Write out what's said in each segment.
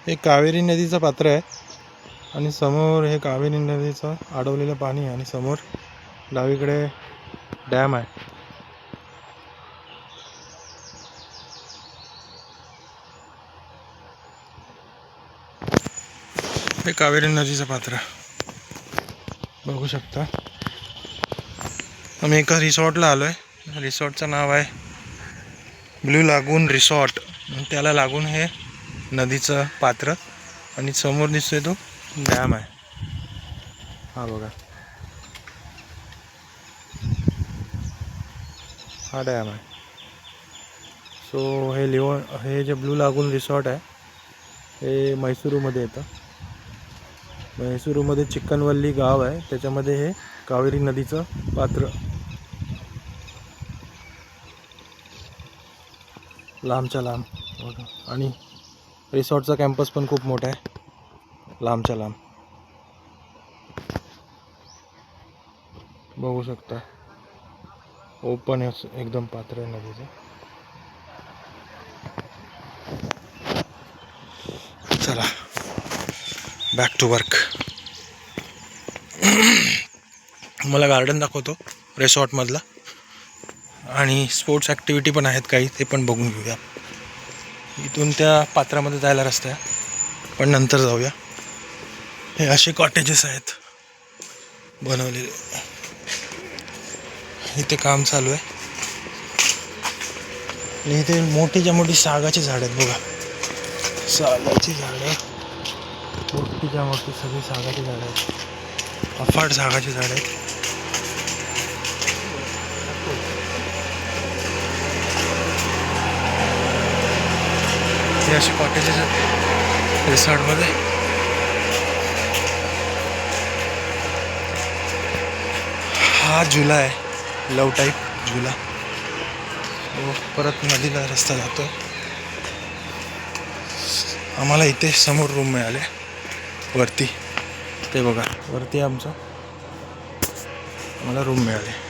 हे कावेरी नदीचं पात्र आहे आणि समोर हे कावेरी नदीचं अडवलेलं पाणी आहे आणि समोर डावीकडे डॅम आहे. हे कावेरी नदीचं पात्र बघू शकता. आम्ही एका रिसॉर्टला आलो आहे. रिसॉर्टचं नाव आहे ब्लू लागून रिसॉर्ट. त्याला लागून हे नदीचं पात्र आणि समोर दिसतोय तो डॅम आहे. हा बघा, हा डॅम आहे. सो हे जे ब्लू लागून रिसॉर्ट आहे हे म्हैसूरमध्ये येतं. म्हैसूरमध्ये चिक्कनवल्ली गाव आहे, त्याच्यामध्ये हे कावेरी नदीचं पात्र. लांबच्या लांब बघा. आणि रिसॉर्टचा कॅम्पस पण खूप मोठा आहे, लांबच्या लांब बघू शकता. ओपन एकदम पात्र आहे नदीचं. चला बॅक टू वर्क. मला गार्डन दाखवतो रिसॉर्टमधला आणि स्पोर्ट्स ॲक्टिव्हिटी पण आहेत काही, ते पण बघून घेऊया. इथून त्या पात्रामध्ये जायला रस्ता आहे, पण नंतर जाऊया. हे असे कॉटेजेस आहेत बनवलेले. इथे काम चालू आहे आणि इथे मोठीच्या मोठी सागाची झाड आहेत बघा. सागाची झाडं मोठीच्या मोठी सगळी सागाची झाडं आहेत. अफाट सागाची झाडं आहेत. हे असे कॉटेजेस आहेत रिसॉर्टमध्ये. हा झुला आहे, लव टाईप झुला. परत नदीला रस्ता जातो. आम्हाला इथे समोर रूम मिळाले वरती, ते बघा वरती आमचं आम्हाला रूम मिळाले.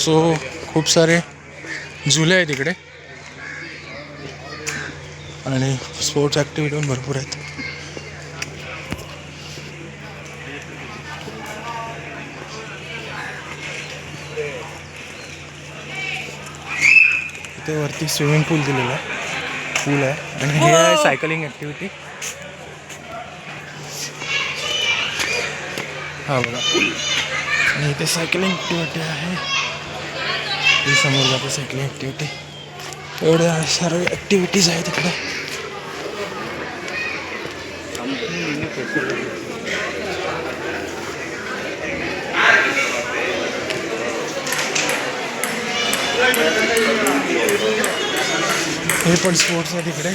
सो खूप सारे झुले आहेत इकडे आणि स्पोर्ट्स ॲक्टिव्हिटी पण भरपूर आहेत. इथे वरती स्विमिंग पूल दिलेला आहे, पूल आहे. आणि हे आहे सायकलिंग ॲक्टिव्हिटी. हा बघा पूल. आणि इथे सायकलिंग ॲक्टिव्हिटी आहे. ही समोर जाते सायकलिंग ॲक्टिव्हिटी. एवढ्या सर्व ॲक्टिव्हिटीज आहेत इकडे. हे पण स्पोर्ट्स आहे तिकडे.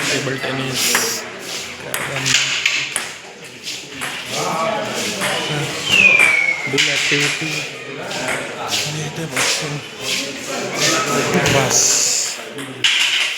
टेबल टेनिस, बुल ॲक्टिव्हिटी आणि इथे बसून बस.